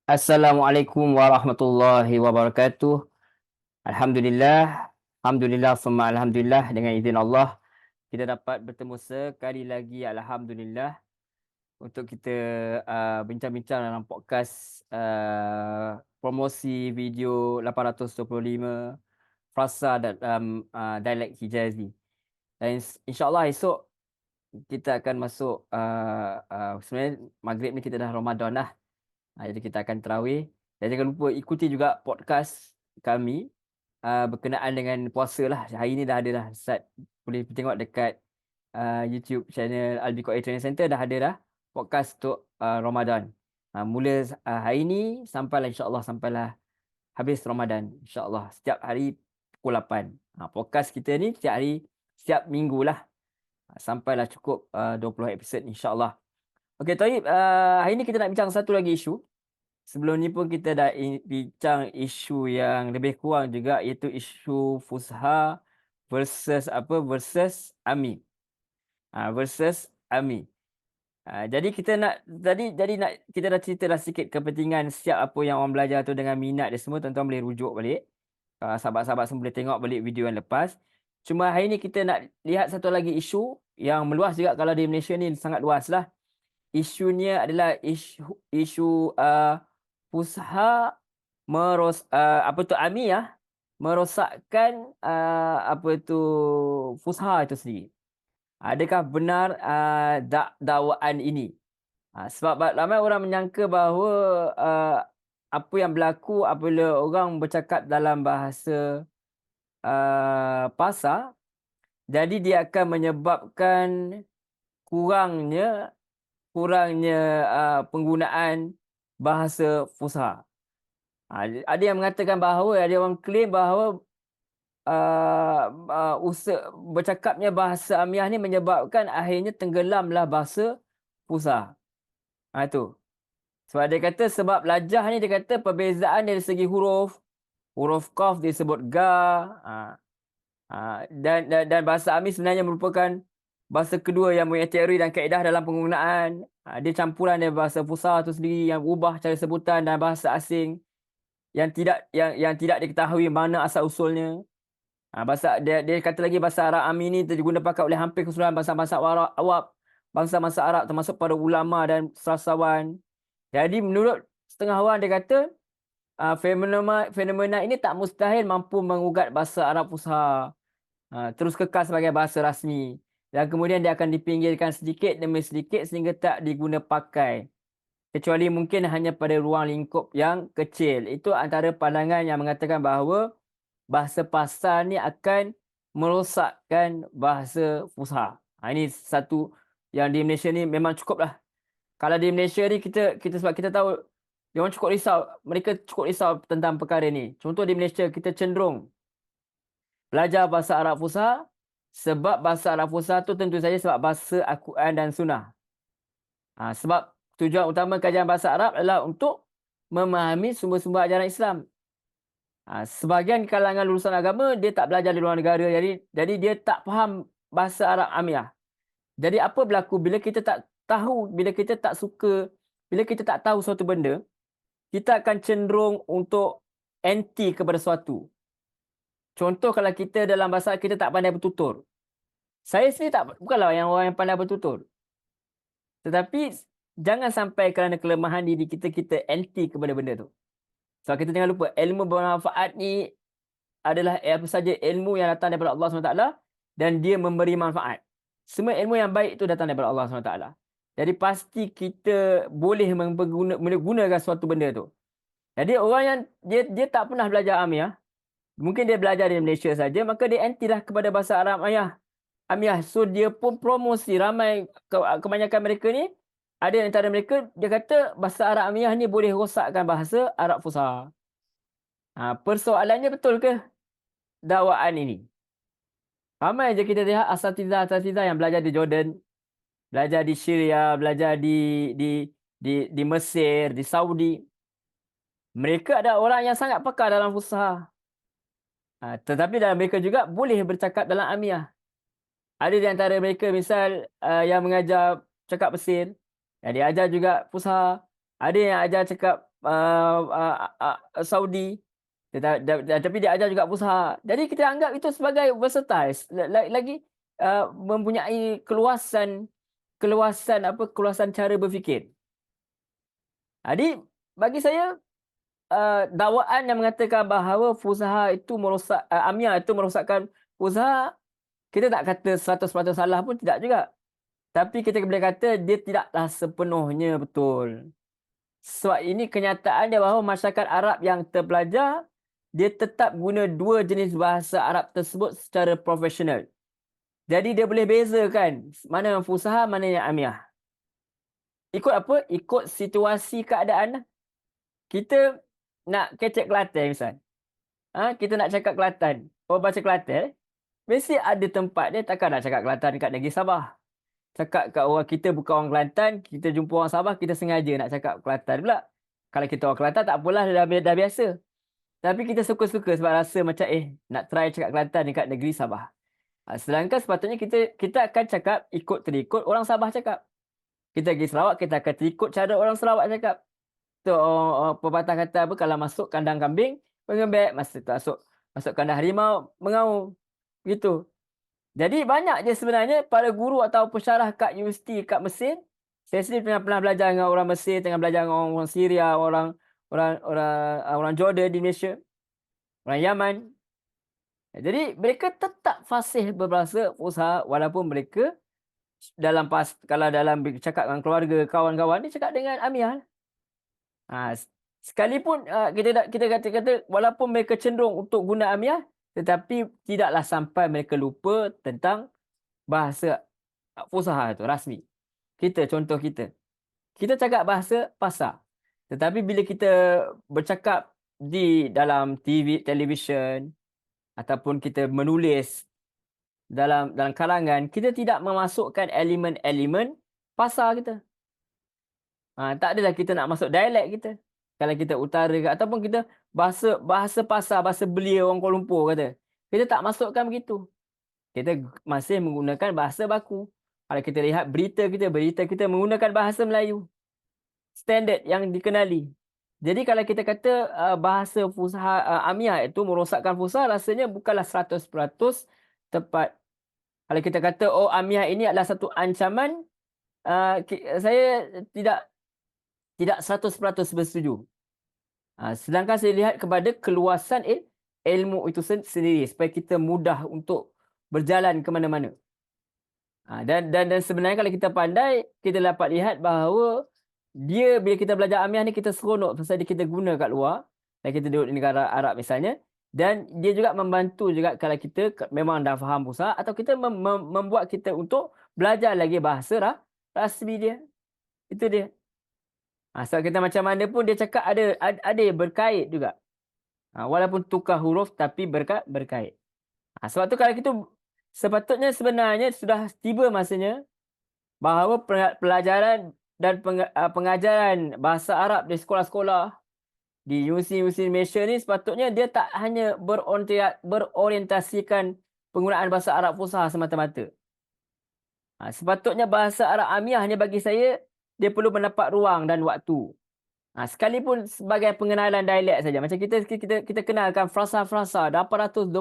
Assalamualaikum warahmatullahi wabarakatuh. Alhamdulillah, alhamdulillah, summa alhamdulillah, dengan izin Allah kita dapat bertemu sekali lagi, alhamdulillah, untuk kita bincang-bincang dalam podcast promosi video 825 frasa dalam dialek Hijazi. Dan insya-Allah esok kita akan masuk sebenarnya maghrib ni kita dah Ramadan dah. Jadi kita akan tarawih, dan jangan lupa ikuti juga podcast kami berkenaan dengan puasa lah. Hari ni dah ada dah start, boleh tengok dekat YouTube channel Al-Biqai Training Center, dah ada dah podcast untuk Ramadan. Mula hari ni sampailah insya-Allah, sampailah habis Ramadan insya-Allah, setiap hari pukul 8. Podcast kita ni setiap hari, setiap minggu lah, sampailah cukup 20 episod insya-Allah. Okey Taib, hari ni kita nak bincang satu lagi isu. Sebelum ni pun kita dah bincang isu yang lebih kurang juga, iaitu isu Fusha versus AMI. Versus AMI. Jadi kita nak nak kita dah ceritalah sikit kepentingan siap apa yang orang belajar tu dengan minat dia semua. Tuan-tuan boleh rujuk balik. Sahabat-sahabat semua boleh tengok balik video yang lepas. Cuma hari ni kita nak lihat satu lagi isu yang meluas juga. Kalau di Malaysia ni sangat luas lah. Isunya adalah isu Fusha AMI merosakkan Fusha itu sendiri. Adakah benar dakwaan ini? Sebab ramai orang menyangka bahawa apa yang berlaku apabila orang bercakap dalam bahasa pasar, jadi dia akan menyebabkan kurangnya penggunaan bahasa Fusha. Ada yang mengatakan bahawa, ada orang claim bahawa bercakapnya bahasa Amiah ni menyebabkan akhirnya tenggelamlah bahasa Fusha. Itu. Sebab dia kata sebab lajah ni, dia kata perbezaan dari segi huruf Qaf disebut ga. Dan bahasa Ami sebenarnya merupakan bahasa kedua yang mempunyai teori dan kaedah dalam penggunaan. Dia campuran dari bahasa Fusha tu sendiri yang ubah cara sebutan dan bahasa asing yang tidak diketahui mana asal usulnya. Bahasa dia kata lagi bahasa Arab Ami ni digunakan pakai oleh hampir keseluruhan bangsa-bangsa Arab, bangsa-bangsa Arab termasuk para ulama dan sastrawan. Jadi menurut setengah orang, dia kata fenomena ini tak mustahil mampu mengugat bahasa Arab Fusha terus kekal sebagai bahasa rasmi, dan kemudian dia akan dipinggirkan sedikit demi sedikit sehingga tak diguna pakai, kecuali mungkin hanya pada ruang lingkup yang kecil. Itu antara pandangan yang mengatakan bahawa bahasa pasar ni akan merosakkan bahasa Fusha. Ini satu yang di Malaysia ni memang cukup lah. Kalau di Malaysia ni kita sebab kita tahu dia orang cukup risau, mereka cukup risau tentang perkara ni. Contoh di Malaysia kita cenderung belajar bahasa Arab Fusha sebab bahasa Arab Fusha tu tentu saja sebab bahasa Al-Quran dan Sunnah. Sebab tujuan utama kajian bahasa Arab adalah untuk memahami sumber-sumber ajaran Islam. Sebahagian kalangan lulusan agama dia tak belajar di luar negara, jadi dia tak faham bahasa Arab Amiah. Jadi apa berlaku bila kita tak tahu, bila kita tak suka, bila kita tak tahu suatu benda, kita akan cenderung untuk anti kepada suatu. Contoh kalau kita dalam bahasa kita tak pandai bertutur. Saya sendiri bukanlah orang yang pandai bertutur. Tetapi jangan sampai kerana kelemahan diri kita anti kepada benda tu. Sebab kita jangan lupa, ilmu bermanfaat ni adalah apa saja ilmu yang datang daripada Allah SWT dan dia memberi manfaat. Semua ilmu yang baik itu datang daripada Allah SWT. Jadi pasti kita boleh menggunakan suatu benda tu. Jadi orang yang dia tak pernah belajar Amiah, mungkin dia belajar di Malaysia saja, maka dia anti lah kepada bahasa Arab Amiah. So dia pun promosi, ramai kebanyakan mereka ni, ada antara mereka dia kata bahasa Arab Amiah ni boleh rosakkan bahasa Arab Fusha. Persoalannya, betul ke dakwaan ini? Ramai je kita lihat asatizah yang belajar di Jordan, belajar di Syria, belajar di Mesir, di Saudi. Mereka ada orang yang sangat pakar dalam Fusha. Tetapi dalam mereka juga boleh bercakap dalam Amiah. Ada di antara mereka misal yang mengajar cakap Mesir, yang dia ajar juga Fusha. Ada yang ajar cakap Saudi. Tapi dia ajar juga Fusha. Jadi kita anggap itu sebagai versatile. Lagi mempunyai keluasan cara berfikir. Jadi bagi saya dakwaan yang mengatakan bahawa Fusha itu merosak, Amiyah itu merosakkan Fusha, kita tak kata 100% salah pun tidak juga. Tapi kita boleh kata dia tidaklah sepenuhnya betul. Sebab ini kenyataan dia bahawa masyarakat Arab yang terpelajar, dia tetap guna dua jenis bahasa Arab tersebut secara profesional. Jadi dia boleh bezakan mana yang Fusha, mana yang Amiyah. Ikut apa? Ikut situasi keadaan. Kita nak kecek Kelantan misal. Kita nak cakap Kelantan. Orang baca Kelantan, mesti ada tempat dia takkan nak cakap Kelantan dekat negeri Sabah. Cakap kat orang kita bukan orang Kelantan, kita jumpa orang Sabah, kita sengaja nak cakap Kelantan pula. Kalau kita orang Kelantan tak apalah, dah biasa. Tapi kita suka-suka sebab rasa macam nak try cakap Kelantan dekat negeri Sabah. Sedangkan sepatutnya kita akan cakap terikut orang Sabah cakap. Kita pergi Sarawak, kita akan terikut cara orang Sarawak cakap. Tu pepatah kata apa, kalau masuk kandang kambing, mengembek. Masa tu masuk kandang harimau, mengaum. Begitu. Jadi banyak je sebenarnya para guru atau pensyarah kat universiti kat Mesir. Saya sendiri pernah belajar dengan orang Mesir, tengah belajar dengan orang Syria, orang Jordan di Malaysia, orang Yaman. Jadi mereka tetap fasih berbahasa Fusha walaupun mereka kalau dalam bercakap dengan keluarga, kawan-kawan, dia cakap dengan Amiyah. Sekalipun kita kata walaupun mereka cenderung untuk guna Amiyah, tetapi tidaklah sampai mereka lupa tentang bahasa Fusha itu rasmi. Contoh kita cakap bahasa pasar. Tetapi bila kita bercakap di dalam TV, televisyen, ataupun kita menulis dalam kalangan, kita tidak memasukkan elemen-elemen pasar kita. Tak adalah kita nak masuk dialek kita. Kalau kita utara ke, ataupun kita bahasa pasar, bahasa belia orang Kuala Lumpur kata. Kita tak masukkan begitu. Kita masih menggunakan bahasa baku. Kalau kita lihat berita kita menggunakan bahasa Melayu. Standard yang dikenali. Jadi kalau kita kata bahasa Fusha, Amiyah itu merosakkan Fusha, rasanya bukanlah 100% tepat. Kalau kita kata Amiyah ini adalah satu ancaman, saya tidak 100% bersetuju. Sedangkan saya lihat kepada keluasan ilmu itu sendiri supaya kita mudah untuk berjalan ke mana-mana. Dan sebenarnya kalau kita pandai, kita dapat lihat bahawa dia bila kita belajar Amiyah ni kita seronok pasal kita guna kat luar, dan kita duduk di negara Arab misalnya, dan dia juga membantu juga kalau kita memang dah faham Fusha atau kita membuat kita untuk belajar lagi bahasa rasmi dia. Itu dia. Sebab kita macam mana pun dia cakap ada berkait juga. Walaupun tukar huruf tapi berkait. Sebab tu kalau kita sepatutnya sebenarnya sudah tiba masanya bahawa pelajaran dan pengajaran bahasa Arab di sekolah-sekolah di universiti Malaysia ni sepatutnya dia tak hanya berorientasikan penggunaan bahasa Arab Fusha semata-mata. Sepatutnya bahasa Arab Amiyah hanya bagi saya dia perlu mendapat ruang dan waktu. Sekalipun sebagai pengenalan dialek saja. Macam kita kenalkan frasa-frasa, 825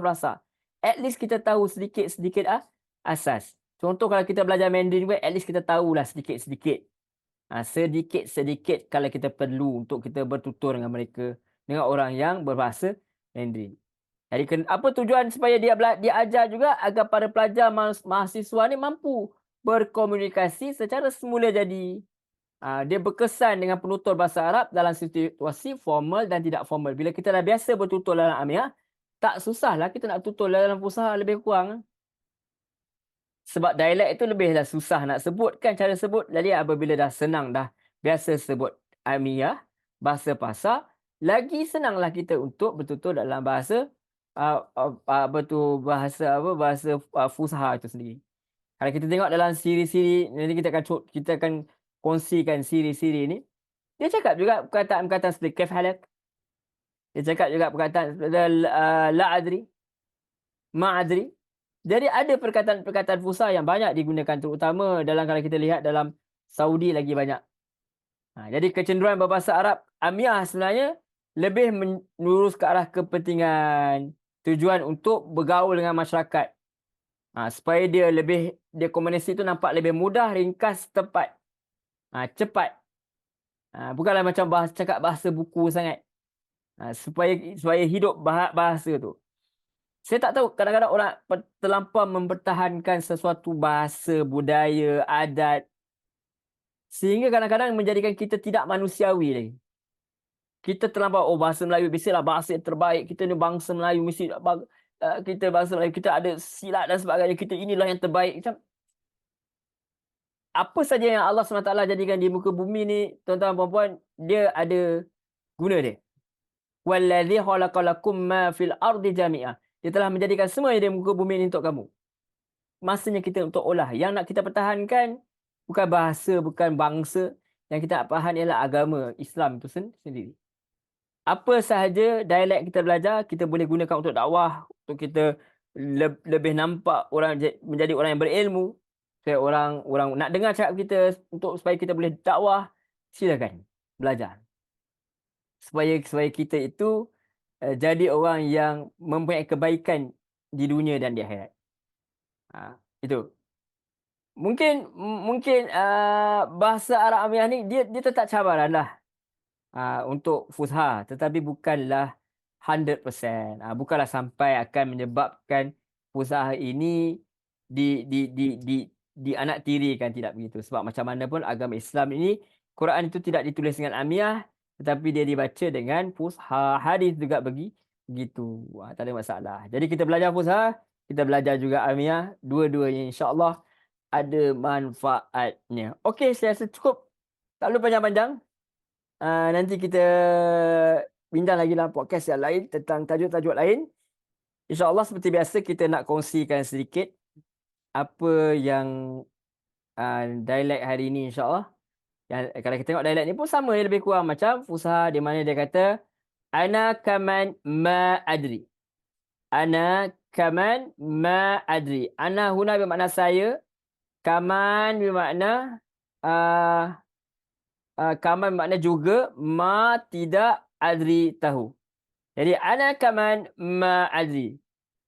frasa. At least kita tahu sedikit-sedikit asas. Contoh kalau kita belajar Mandarin, at least kita tahulah sedikit-sedikit. Sedikit-sedikit kalau kita perlu untuk kita bertutur dengan mereka, dengan orang yang berbahasa Mandarin. Jadi apa tujuan supaya dia ajar juga agar para pelajar mahasiswa ni mampu berkomunikasi secara semula jadi. Dia berkesan dengan penutur bahasa Arab dalam situasi formal dan tidak formal. Bila kita dah biasa bertutur dalam Amiyah, tak susahlah kita nak tutur dalam Fusha lebih kurang. Sebab dialek itu lebihlah susah nak sebut kan cara sebut. Jadi apabila dah senang, dah biasa sebut Amiyah, bahasa pasar, lagi senanglah kita untuk bertutur dalam bahasa bahasa Fusha itu sendiri. Kalau kita tengok dalam siri-siri, nanti kita akan kongsikan siri-siri ni. Dia cakap juga perkataan-perkataan seperti kef halak. Dia cakap juga perkataan la adri, ma adri. Jadi ada perkataan-perkataan Fusha yang banyak digunakan, terutama kalau kita lihat dalam Saudi lagi banyak. Jadi kecenderungan berbahasa Arab Amiyah sebenarnya lebih menurus ke arah kepentingan, tujuan untuk bergaul dengan masyarakat. Supaya dia komunikasi itu nampak lebih mudah, ringkas, tepat, cepat. Bukanlah macam cakap bahasa buku sangat. Supaya hidup bahasa tu. Saya tak tahu, kadang-kadang orang terlampau mempertahankan sesuatu bahasa, budaya, adat, sehingga kadang-kadang menjadikan kita tidak manusiawi lagi. Kita terlampau, bahasa Melayu biasalah bahasa yang terbaik, kita ni bangsa Melayu, mesti kita bangsa Melayu, kita ada silat dan sebagainya, kita inilah yang terbaik. Macam apa saja yang Allah SWT jadikan di muka bumi ni, tuan-tuan dan puan-puan, dia ada guna dia. Wallazi khalaqalakum ma fil ardi jami'ah. Dia telah menjadikan semua yang di muka bumi ini untuk kamu. Masanya kita untuk olah. Yang nak kita pertahankan bukan bahasa, bukan bangsa. Yang kita nak pertahan ialah agama Islam itu sendiri. Apa sahaja dialek kita belajar, kita boleh gunakan untuk dakwah, untuk kita lebih nampak orang menjadi orang yang berilmu. Supaya orang nak dengar cakap kita, supaya kita boleh dakwah, silakan belajar. Supaya kita itu jadi orang yang mempunyai kebaikan di dunia dan di akhirat. Itu. Mungkin bahasa Arab Amiyah ni dia tetap cabaran lah untuk fusha, tetapi bukanlah 100%. Bukanlah sampai akan menyebabkan fusha ini dianak tirikan, tidak begitu. Sebab macam mana pun agama Islam ini, Quran itu tidak ditulis dengan Amiyah, tetapi dia dibaca dengan fusha. Hadis juga begitu. Tak ada masalah. Jadi kita belajar fusha, kita belajar juga Amiyah, dua-duanya insya-Allah ada manfaatnya. Okey, saya rasa cukup. Tak perlu panjang-panjang. Nanti kita bincang lagi dalam podcast yang lain tentang tajuk-tajuk lain. InsyaAllah seperti biasa kita nak kongsikan sedikit apa yang dialek hari ini insyaAllah. Kalau kita tengok dialek ni pun sama, lebih kurang macam Fusha, di mana dia kata ana kaman ma adri. Ana kaman ma adri. Ana huna bermakna saya. Kaman bermakna kaman bermakna juga, ma tidak, adri tahu. Jadi ana kaman ma adri.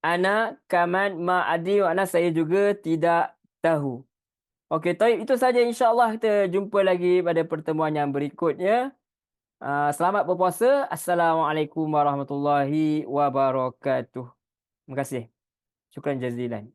Ana kaman ma adri makna saya juga tidak tahu. Okey, itu saja, insya-Allah kita jumpa lagi pada pertemuan yang berikutnya. Selamat berpuasa. Assalamualaikum warahmatullahi wabarakatuh. Terima kasih. Syukran jazilan.